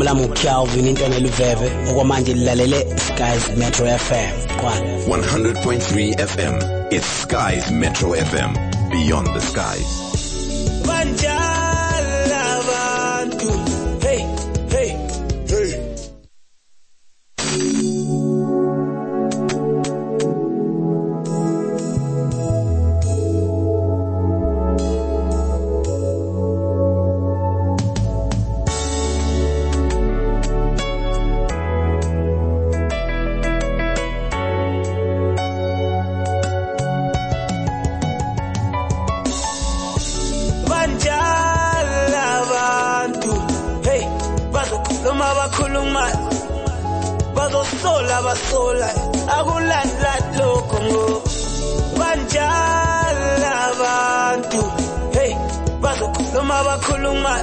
Igama Calvin intwana luveve okwamanje lilalele Skies Metro FM. 100.3 FM. It's Skies Metro FM. Beyond the skies. Banjala bantu. Hey, hey, hey. Basola akulanda lokho ngo banjala abantu hey bazokhuluma bakhuluma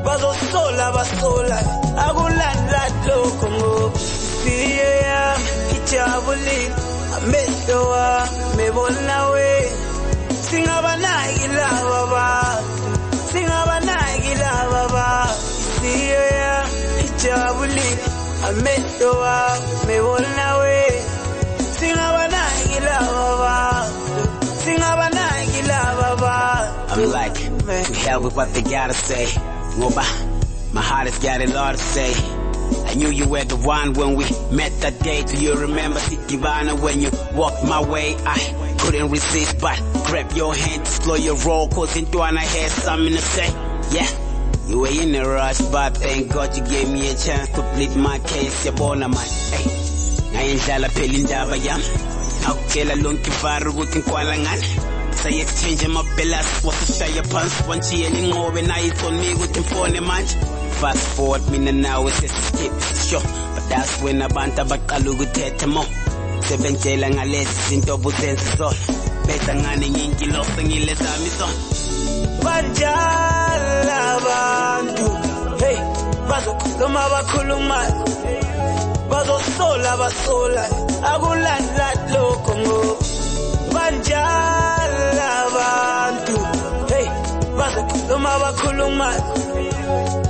bazosola akulanda lokho ngo siya ijabuli amehlo mebona we singabanaki laba ba siya ijabuli amehlo mebona we singabanaki laba ba. I'm like, to hell with what they gotta say. Ngoba, my heart has got a lot to say. I knew you were the one when we met that day. Do you remember Sikivana when you walked my way? I couldn't resist but grab your hand to slow your roll, cause into and I had something to say. Yeah. You were in a rush, but thank God you gave me a chance to plead my case. Yabona man, hey. Ngayindlala phela indaba yami. Akutshela lonke ivaru ukuthi ngikwalangan. Say exchange amabellas, wasishaya phansi wanchiyela inqobe nayo ithoni mi ukuthi mfone manje. Fast forward mina nawe seseskip sure, but that's when abantu abaqala ukuthetha mo. Sebentshela ngalezi zinto obuzenza zona. Besa ngane ngingilosa ngilezami zona. Banjala bantu hey bazokhuluma bazosola akulanda lokho ngo banjala bantu hey bazokhuluma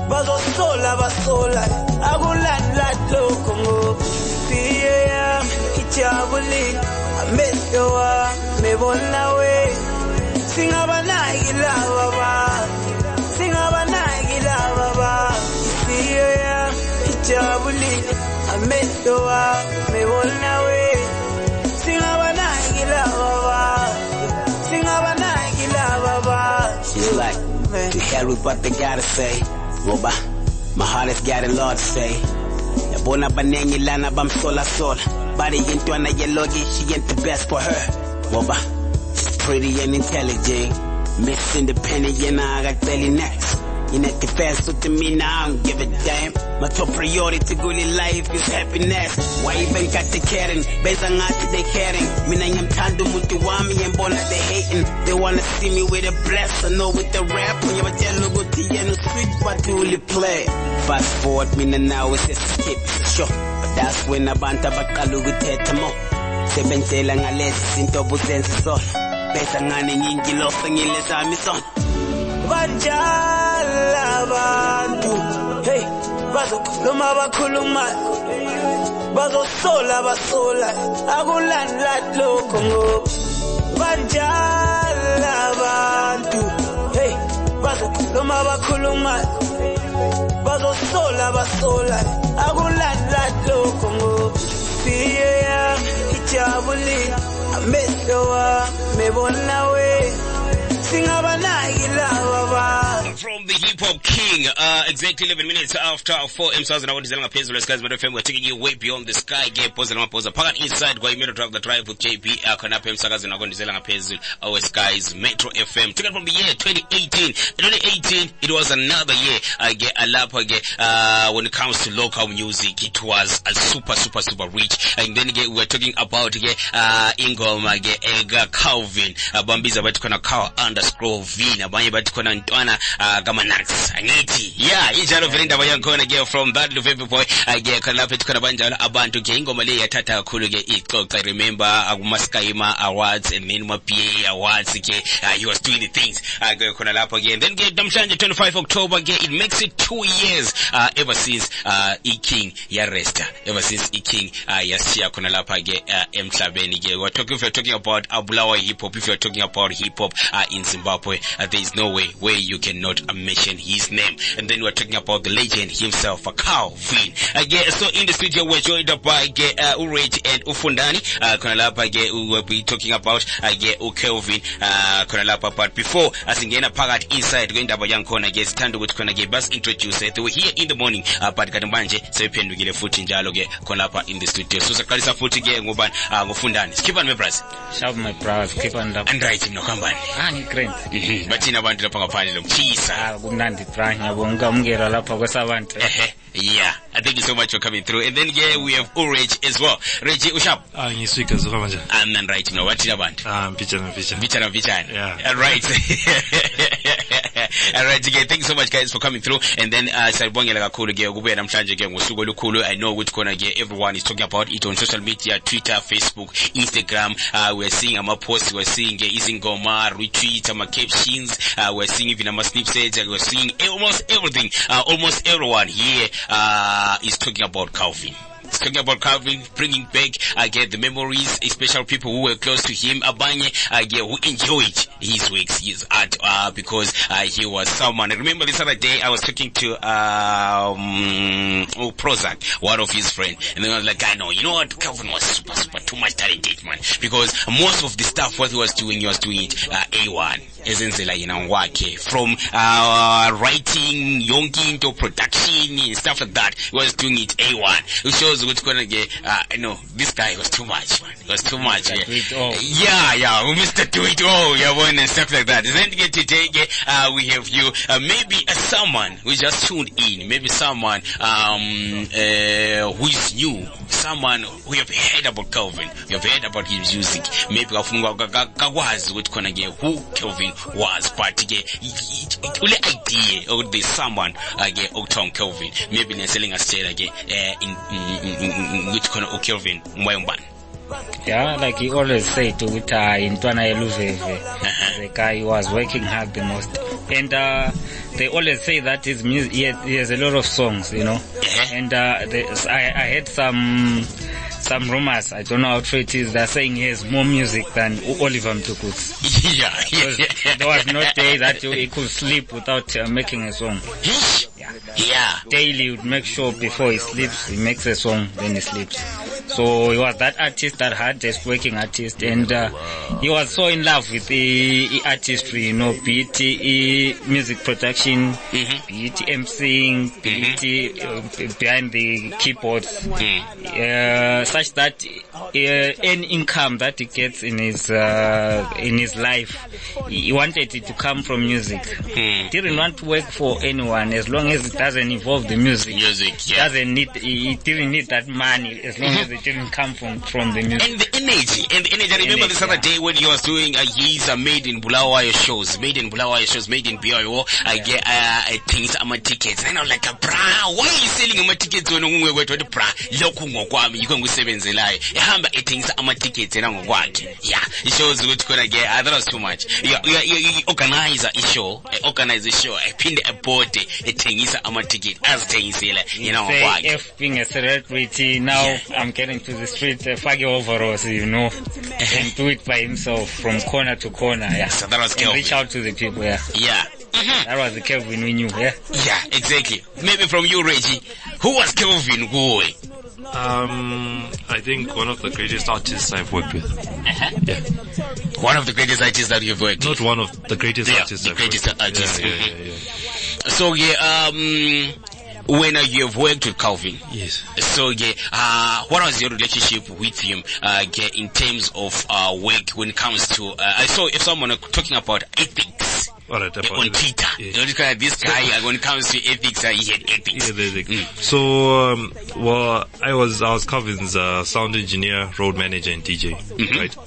bazosola akulanda lokho ngo siya ijabuli amehlo mebona we singabanaki laba ba siya ijabuli amehlo mebona we singabanaki laba ba. She's like, to hell with what they gotta say. Ngoba, my heart has got a lot to say. Yabona banengi lana bamsola. Body intwana yelogi, she ain't the best for her. Ngoba, pretty and intelligent, Miss Independent, and I got belly next. In that defense, so to me now, I don't give a damn. My top priority to good in life is happiness. Why even got the caring? Based on how they caring. Mina yam tando mutu wami and bona they hating. They wanna see me with a bless. I know with the rap, when you tell no good tea and sweet, but to really play. Fast forward, mina now is a skip, sure. But that's when abanta bakalu with tetamo. Sebentela ngalezi zinto obuzenza zona. Besa ngane ngingilosa ngilezami zona. Banjala bantu hey bazokhuluma bazosola akulanda lokho ngo banjala bantu hey bazokhuluma bazosola akulanda lokho ngo siya ijabuli amehlo mebona we singabanaki laba ba. From the Hip Hop King, exactly 11 minutes after 4 M1000 awondizela ngaphezulu SkyzmetroFM. We're taking you way beyond the sky. Get poza lamapoza phakathi inside kwa imero drive the drive with Jaybee khona apha emsakazweni awondizela ngaphezulu our SkyzmetroFM. Taken from the year 2018. 2018 it was another year alapha when it comes to local music it was a super rich. And then we were talking about ingoma ega Calvin bambiza bathi khona Cow_Vin abanye bathi khona ntwana Manax angithi yeah injalo vele indaba yankhona ke from that Luveve boy ke khona lapha ekhona banjalo abantu ke ingoma le yathatha kakhulu ke ixoxa remember akuma Skyma Awards and then ma PA Awards ke he was doing the things ke khona lapha ke then ke namhlanje 25 October ke it makes it 2 years ever since King yaresta ever since King yasiya khona lapha ke emhlabeni ke we're talking about Abulawa hip hop. If you're talking about hip hop in Zimbabwe, there is no way where you cannot mention his name. And then we're talking about the legend himself, Calvin. So in the studio we're joined by Urage and Fundani. We will be talking about Calvin Konalapa. But before asingena pagat inside going to young corner get stand with Konage bus introduce they were here in the morning but Kadambanje so pen we get a foot in dialogue Konapa in the studio. So Sakarisa foot again Ngoban Fundani. Skip on my brass. Shove my brass, keep on up. And right in no company. Ni great. But in a band of Pangapani of cheese. Gunandi Pranya Bungamgira Lapagosavant. Yeah, I thank you so much for coming through. And then we have Urage as well. Reggie Ushap. You speak as well. And then right now, what in a band? Pichan. Yeah. All right. All right, again, thank you so much, guys, for coming through. And then, I know which corner everyone is talking about it on social media, Twitter, Facebook, Instagram. We're seeing my posts, we're seeing Izingoma, retweets, my captions, we're seeing even my snippets, we're seeing almost everything. Almost everyone here is talking about Calvin. Talking about Calvin, bringing back the memories, especially people who were close to him, Abanye, who enjoyed his works, his art, because he was someone. I remember this other day I was talking to Prozac, one of his friends, and then I was like, I know, you know what, Calvin was super too much talented, man, because most of the stuff what he was doing it A1. From writing, yonking to production and stuff like that, he was doing it A1. It shows what's gonna get, this guy was too much, man. It was too much. Yeah, we Mr. Do It All, and stuff like that. Then today, we have you, maybe someone who just tuned in, maybe someone, who is new, someone who have heard about Calvin, you have heard about his music, maybe who Calvin was, but only idea or there's someone Tom Calvin, maybe they're selling a sale in which kind of Calvin Mwemban. Yeah, like he always say to in Twana Luveve, the guy who was working hard the most. And they always say that his music, he has a lot of songs, And I had some rumors, I don't know how true it is, they're saying he has more music than Oliver Mtukut's. Yeah. There was no day that he could sleep without making a song. Yeah. Daily he would make sure before he sleeps, he makes a song, then he sleeps. So he was that artist, that hardest working artist, and he was so in love with the artistry, be it music production, be it emceeing, be it behind the keyboards, such that any income that he gets in his life, he wanted it to come from music. He didn't want to work for anyone as long as it doesn't involve the music. He didn't need that money as long as it didn't come from the music. And the energy. I remember this other day when he was doing his Made in Bulawayo shows, Made in BIO, I get things on my tickets. And I'm like, bra, why are you selling my tickets when you go to the bra? You can go 7 July. Hamba things on my tickets and I'm watching. Yeah, it shows what's gonna get. That was too much. You organize a show, I pin a board, a thing is on my ticket as things, if being a celebrity now, I'm getting to the street, faggy overalls, and do it by himself from corner to corner. Yeah, so that was Kelvin. And reach out to the people. Yeah. That was the Kelvin we knew. Yeah, exactly. Maybe from you, Reggie, who was Kelvin? I think one of the greatest artists I've worked with. Yeah. One of the greatest artists that you've worked with. Not one of the greatest artists I've worked with. Yeah. So when you have worked with Calvin, yes. So what was your relationship with him in terms of work when it comes to I saw if someone talking about ethics All right, on Twitter. Yeah. This guy, when it comes to ethics, he had ethics. Yeah, So, well, I was Calvin's sound engineer, road manager, and DJ. Right.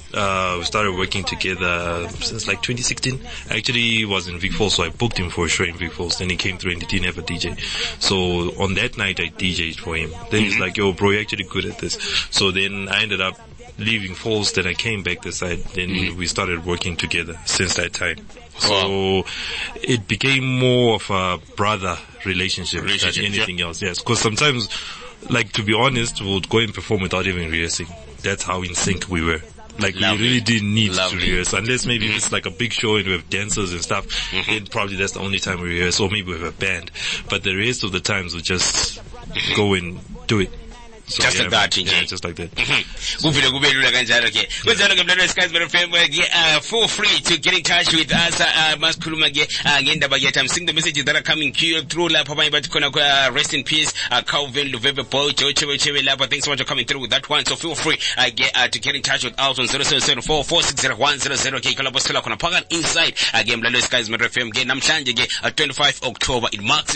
We started working together since like 2016. I actually was in Vic Falls, so I booked him for a show in Vic Falls. Then he came through and he didn't have a DJ. So on that night, I DJ'd for him. Then he's like, "Yo, bro, you're actually good at this." So then I ended up leaving Falls. Then I came back this side. Then we started working together since that time. So it became more of a brother relationship than anything else. Yes, because sometimes, like, to be honest, we would go and perform without even rehearsing. That's how in sync we were. Like, we really didn't need to rehearse, unless maybe it's like a big show and we have dancers and stuff. Then probably that's the only time we rehearse, or maybe we have a band. But the rest of the times we just go and do it. So, just like that, just like that. Feel free to get in touch with us. I'm seeing the messages that are coming through. Rest in peace, Calvin, Luveve Boy, thanks so much for coming through with that one. So feel free to get in touch with us on 0774-460100. Inside again, SkyzmetroFM again. I'm 25 October. It makes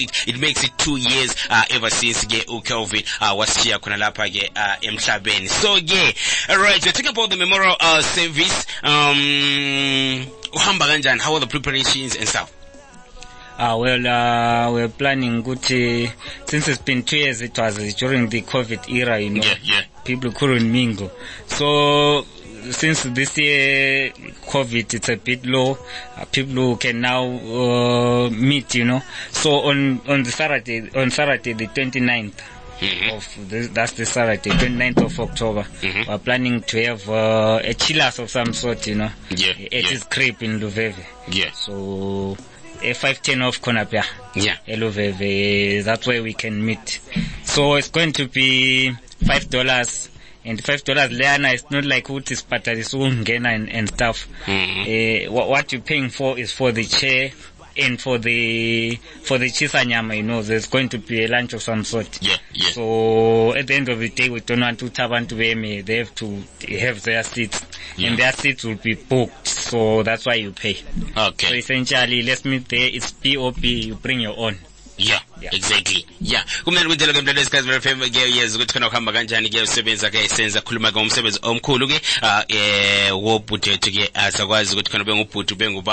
it 2 years ever since Calvin was here. Emshabeni. So alright, talking about the memorial service, how are the preparations and stuff? We're planning good, since it's been 2 years, it was during the COVID era, you know. People couldn't mingle. So since this year COVID, it's a bit low, people who can now meet, you know. So on Saturday the 29th that's the Saturday, 29th of October. We're planning to have a chillers of some sort, you know. At his crib in Luveve. So a 510 of Konapia. Luveve, that's where we can meet. So it's going to be $5. And $5 Leana, it's not like Utis Pataris and stuff. What you're paying for is for the chair and for the chisanyama, you know, there's going to be a lunch of some sort. So at the end of the day, we don't want to taban to them. They have to have their seats, and their seats will be booked. So that's why you pay. Okay. So essentially, let's meet there. It's POP. You bring your own. Exactly. Kumele ukuthi lo mdlalo SkyzmetroFM yes ukuthi khona ukuhamba kanjani ke usebenza ke senza khuluma ngomsebenzi omkhulu ke wobudget ke asakwazi ukuthi khona bengubhuti bengubaba